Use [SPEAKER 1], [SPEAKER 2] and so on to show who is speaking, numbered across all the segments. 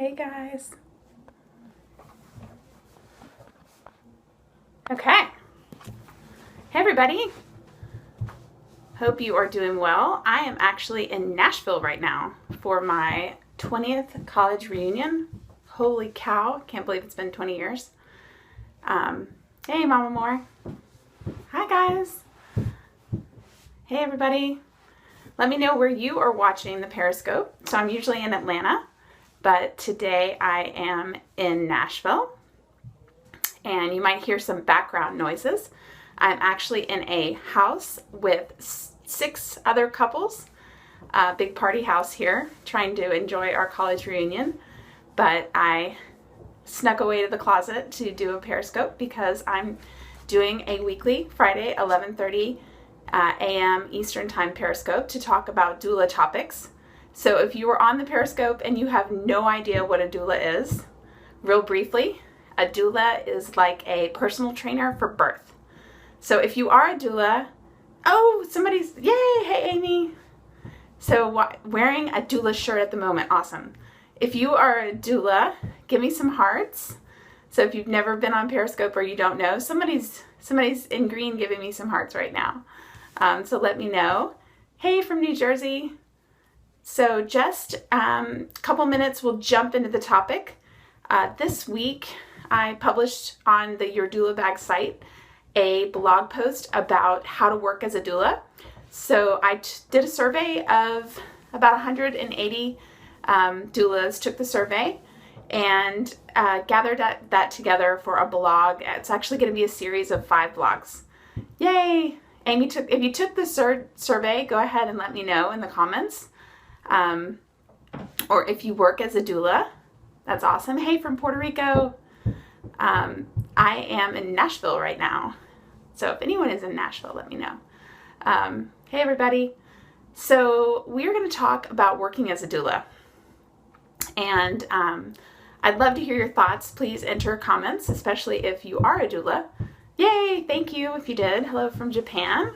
[SPEAKER 1] Hey guys. Okay. Hey everybody. Hope you are doing well. I am actually in Nashville right now for my 20th college reunion. Holy cow. Can't believe it's been 20 years. Hey Mama Moore. Hi guys. Hey everybody. Let me know where you are watching the Periscope. So I'm usually in Atlanta, but today I am in Nashville. And you might hear some background noises. I'm actually in a house with 6 other couples, a big party house here, trying to enjoy our college reunion. But I snuck away to the closet to do a Periscope because I'm doing a weekly Friday 11:30 a.m. Eastern Time Periscope to talk about doula topics. So if you are on the Periscope and you have no idea what a doula is, real briefly, a doula is like a personal trainer for birth. So if you are a doula, yay, hey Amy. So wearing a doula shirt at the moment, awesome. If you are a doula, give me some hearts. So if you've never been on Periscope or you don't know, somebody's in green giving me some hearts right now. So let me know. Hey from New Jersey. So just a couple minutes, we'll jump into the topic. This week, I published on the Your Doula Bag site a blog post about how to work as a doula. So I did a survey of about 180 doulas, took the survey, and gathered that together for a blog. It's actually going to be a series of 5 blogs. Yay! Amy, if you took the survey, go ahead and let me know in the comments. Or if you work as a doula, that's awesome. Hey, from Puerto Rico. I am in Nashville right now. So if anyone is in Nashville, let me know. Hey, everybody. So we're going to talk about working as a doula. And I'd love to hear your thoughts. Please enter comments, especially if you are a doula. Yay, thank you if you did. Hello from Japan.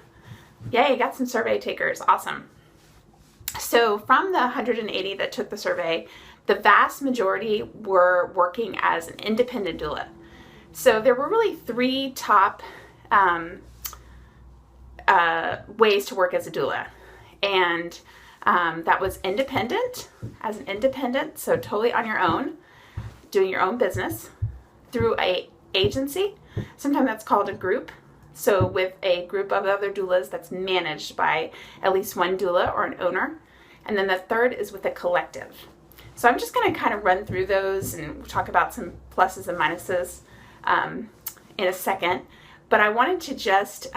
[SPEAKER 1] Yay, got some survey takers. Awesome. So from the 180 that took the survey, the vast majority were working as an independent doula. So there were really 3 top ways to work as a doula. And that was independent, as an independent, so totally on your own, doing your own business, through a agency. Sometimes that's called a group. So with a group of other doulas that's managed by at least one doula or an owner. And then the third is with a collective. So I'm just going to kind of run through those and talk about some pluses and minuses in a second. But I wanted to just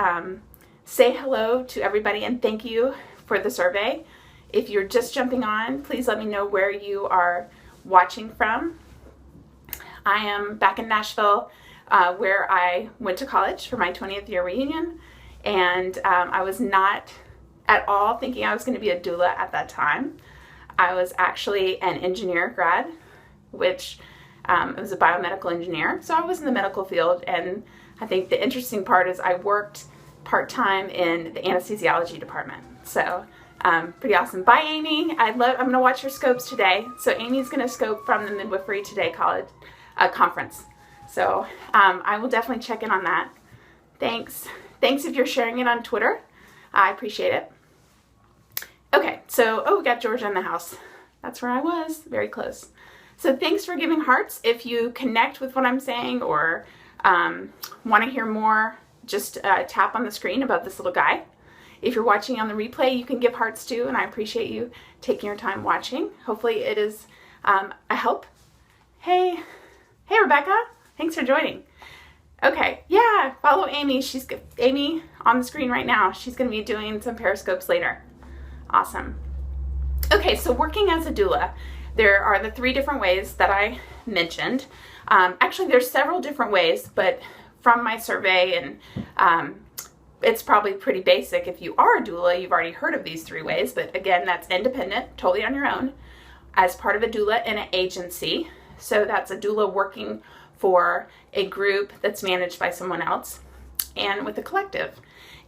[SPEAKER 1] say hello to everybody and thank you for the survey. If you're just jumping on, please let me know where you are watching from. I am back in Nashville, where I went to college for my 20th year reunion. And I was not at all thinking I was going to be a doula at that time. I was actually an engineer grad, which I was a biomedical engineer. So I was in the medical field. And I think the interesting part is I worked part-time in the anesthesiology department. So pretty awesome. Bye, Amy. I'm going to watch your scopes today. So Amy's going to scope from the Midwifery Today College conference. So I will definitely check in on that. Thanks. Thanks if you're sharing it on Twitter. I appreciate it. Okay, so, we got Georgia in the house. That's where I was, very close. So thanks for giving hearts. If you connect with what I'm saying or want to hear more, just tap on the screen above this little guy. If you're watching on the replay, you can give hearts too, and I appreciate you taking your time watching. Hopefully it is a help. Hey Rebecca, thanks for joining. Okay, yeah, follow Amy. Amy on the screen right now. She's going to be doing some Periscopes later. Awesome. Okay, so working as a doula, there are the 3 different ways that I mentioned. Actually, there's several different ways, but from my survey, and it's probably pretty basic. If you are a doula, you've already heard of these 3 ways, but again, that's independent, totally on your own, as part of a doula in an agency. So that's a doula working for a group that's managed by someone else, and with a collective.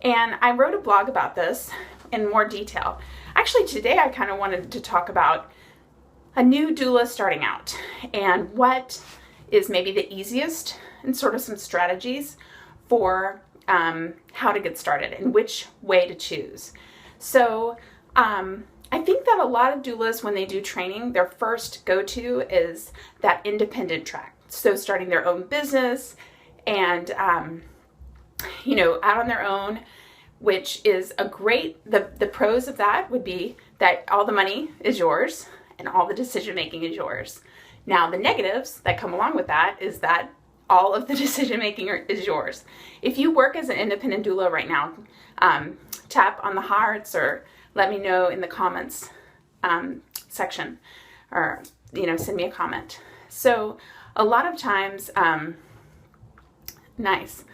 [SPEAKER 1] And I wrote a blog about this in more detail. Actually, today I kind of wanted to talk about a new doula starting out and what is maybe the easiest and sort of some strategies for how to get started and which way to choose. So I think that a lot of doulas, when they do training, their first go-to is that independent track. So starting their own business and, out on their own, which is a great, the pros of that would be that all the money is yours and all the decision making is yours. Now, the negatives that come along with that is that all of the decision making is yours. If you work as an independent doula right now, tap on the hearts or let me know in the comments section, or send me a comment. So a lot of times, nice.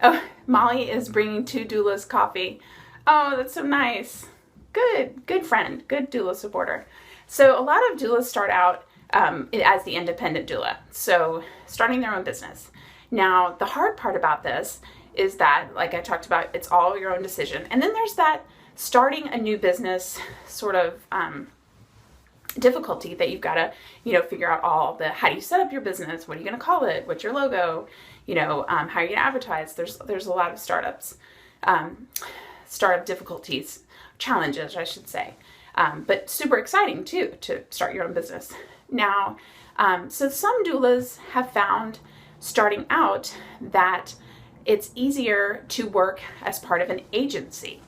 [SPEAKER 1] Oh, Molly is bringing 2 doulas coffee. Oh, that's so nice. Good friend, good doula supporter. So a lot of doulas start out as the independent doula, so starting their own business. Now, the hard part about this is that, like I talked about, it's all your own decision. And then there's that starting a new business sort of difficulty that you've got to, figure out all the, how do you set up your business? What are you going to call it? What's your logo? How are you going to advertise? There's a lot of startup difficulties, challenges, I should say. But super exciting too, to start your own business. Now, so some doulas have found starting out that it's easier to work as part of an agency.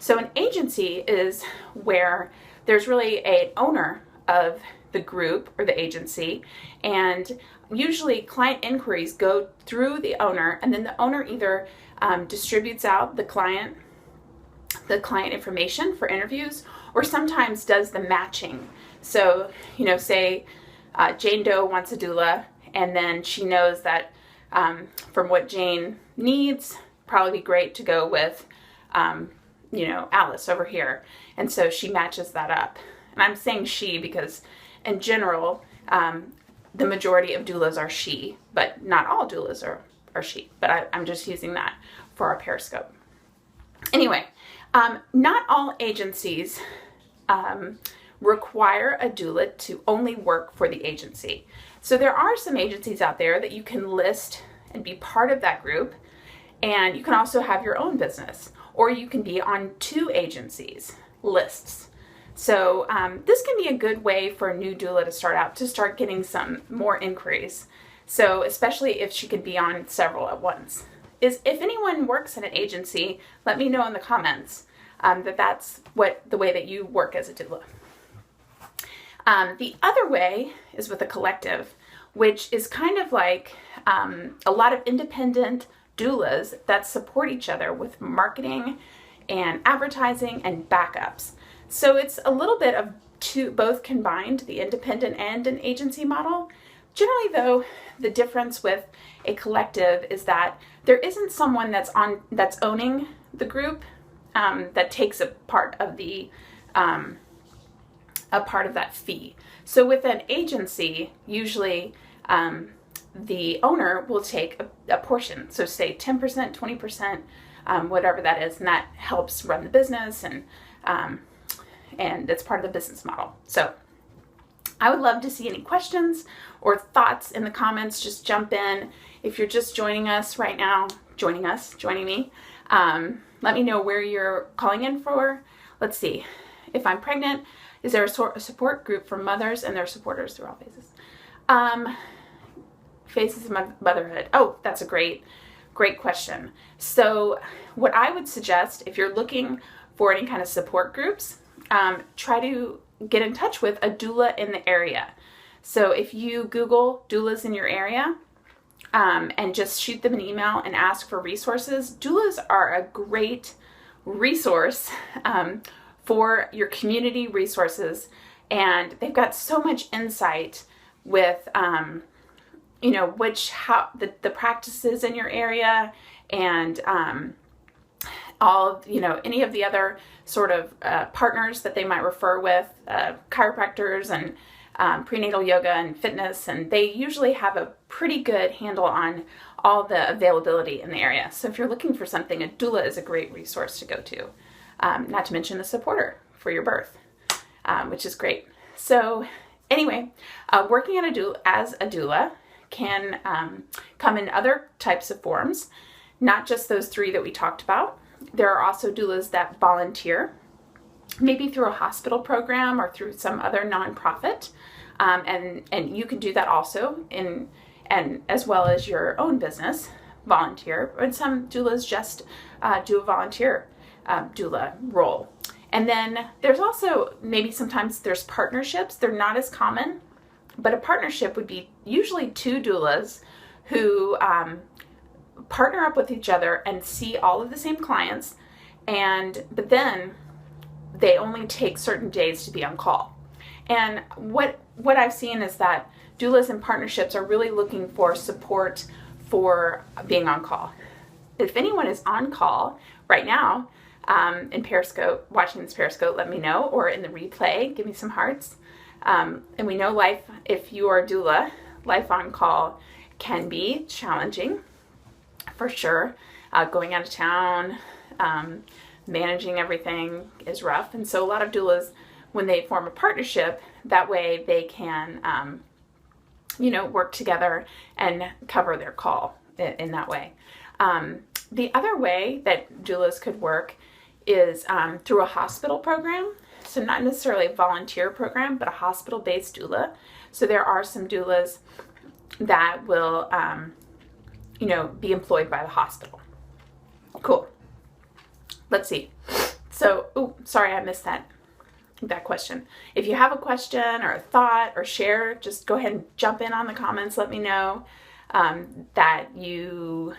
[SPEAKER 1] So an agency is where there's really an owner of the group or the agency, and usually client inquiries go through the owner, and then the owner either distributes out the client information for interviews, or sometimes does the matching. So, say Jane Doe wants a doula, and then she knows that from what Jane needs, probably be great to go with, Alice over here. And so she matches that up. And I'm saying she because in general, the majority of doulas are she, but not all doulas are she. But I'm just using that for our Periscope. Anyway, not all agencies require a doula to only work for the agency. So there are some agencies out there that you can list and be part of that group, and you can also have your own business, or you can be on 2 agencies lists. So this can be a good way for a new doula to start out, to start getting some more inquiries. So especially if she could be on several at once. If anyone works in an agency, let me know in the comments that's the way that you work as a doula. The other way is with a collective, which is kind of like a lot of independent doulas that support each other with marketing and advertising and backups. So it's a little bit of both combined, the independent and an agency model. Generally though, the difference with a collective is that there isn't someone that's owning the group that takes a part of that fee. So with an agency, usually the owner will take a portion. So say 10%, 20%, whatever that is, and that helps run the business, and it's part of the business model. So I would love to see any questions or thoughts in the comments. Just jump in. If you're just joining us right now, joining me, let me know where you're calling in for. Let's see. If I'm pregnant, is there a support group for mothers and their supporters through all phases? Phases of motherhood. Oh, that's a great question. So what I would suggest, if you're looking for any kind of support groups, try to get in touch with a doula in the area. So if you Google doulas in your area, and just shoot them an email and ask for resources, doulas are a great resource for your community resources, and they've got so much insight with the practices in your area, and any of the other sort of partners that they might refer with, chiropractors and prenatal yoga and fitness, and they usually have a pretty good handle on all the availability in the area. So if you're looking for something, a doula is a great resource to go to, not to mention a supporter for your birth, which is great. So Anyway, working as a doula can come in other types of forms, not just those 3 that we talked about. There are also doulas that volunteer, maybe through a hospital program or through some other nonprofit, and you can do that also and as well as your own business, volunteer. And some doulas just do a volunteer doula role. And then there's also maybe sometimes there's partnerships. They're not as common, but a partnership would be usually 2 doulas who partner up with each other and see all of the same clients, but then they only take certain days to be on call. And what I've seen is that doulas and partnerships are really looking for support for being on call. If anyone is on call right now in Periscope, watching this Periscope, let me know, or in the replay, give me some hearts. And we know life, if you are a doula, life on call can be challenging, for sure. Going out of town, managing everything is rough. And so a lot of doulas, when they form a partnership, that way they can, work together and cover their call in that way. The other way that doulas could work is through a hospital program. So not necessarily a volunteer program, but a hospital-based doula. So there are some doulas that will, be employed by the hospital. Cool. Let's see. So, sorry, I missed that question. If you have a question or a thought or share, just go ahead and jump in on the comments. Let me know that you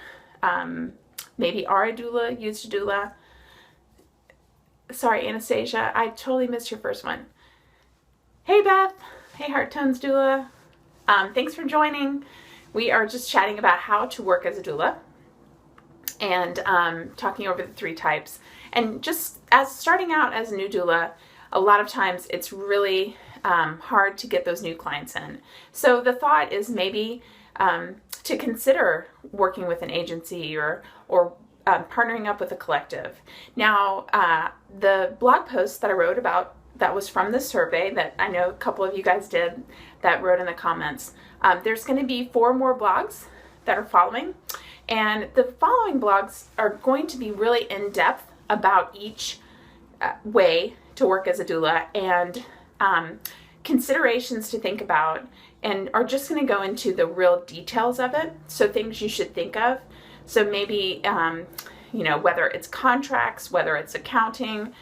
[SPEAKER 1] maybe are a doula, used a doula. Sorry, Anastasia, I totally missed your first one. Hey, Beth. Hey, Heart Tones Doula. Thanks for joining. We are just chatting about how to work as a doula and talking over the 3 types. And just as starting out as a new doula, a lot of times it's really hard to get those new clients in. So the thought is maybe to consider working with an agency or partnering up with a collective. Now, the blog post that I wrote about, that was from the survey that I know a couple of you guys did that wrote in the comments. There's going to be 4 more blogs that are following. And the following blogs are going to be really in-depth about each way to work as a doula and considerations to think about, and are just going to go into the real details of it. So things you should think of. So maybe, whether it's contracts, whether it's accounting,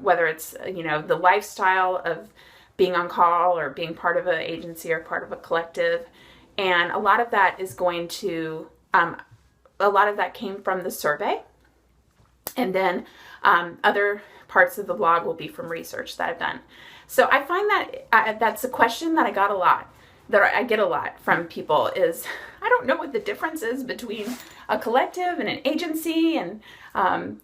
[SPEAKER 1] whether it's, the lifestyle of being on call or being part of an agency or part of a collective. And a lot of that is going to, a lot of that came from the survey. And then other parts of the blog will be from research that I've done. So I find that that's a question that I get a lot from people is, I don't know what the difference is between a collective and an agency, and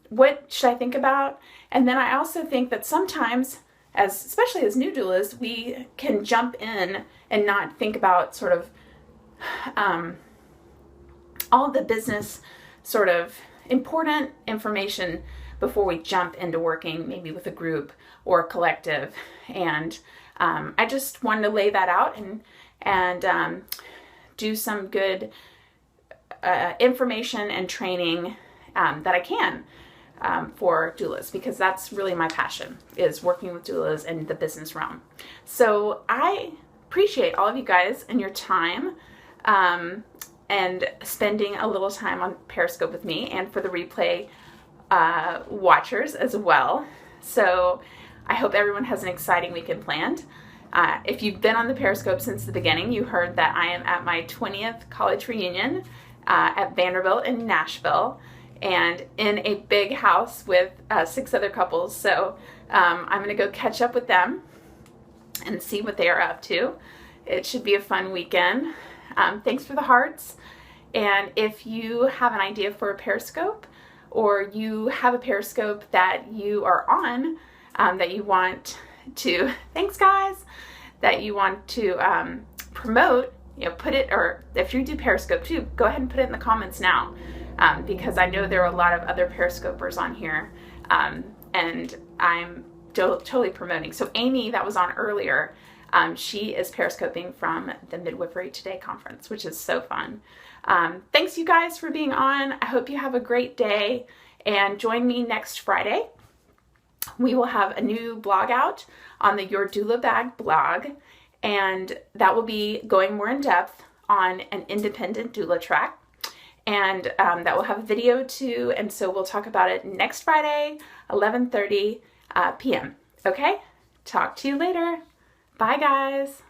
[SPEAKER 1] what should I think about? And then I also think that sometimes, especially as new doulas, we can jump in and not think about sort of all the business sort of important information before we jump into working maybe with a group or a collective. And I just wanted to lay that out and do some good information and training that I can for doulas, because that's really my passion, is working with doulas in the business realm. So I appreciate all of you guys and your time and spending a little time on Periscope with me, and for the replay watchers as well. So I hope everyone has an exciting weekend planned. If you've been on the Periscope since the beginning, you heard that I am at my 20th college reunion at Vanderbilt in Nashville, and in a big house with 6 other couples. So I'm going to go catch up with them and see what they are up to. It should be a fun weekend. Thanks for the hearts. And if you have an idea for a Periscope, or you have a Periscope that you are on, that you want to, thanks guys, that you want to promote, put it, or if you do Periscope too, go ahead and put it in the comments now, because I know there are a lot of other Periscopers on here, and I'm totally promoting. So Amy, that was on earlier, She is periscoping from the Midwifery Today conference, which is so fun. Thanks you guys for being on. I hope you have a great day, and join me next Friday. We will have a new blog out on the Your Doula Bag blog, and that will be going more in depth on an independent doula track. And that will have a video too, and so we'll talk about it next Friday, 11:30 p.m. Okay? Talk to you later. Bye, guys.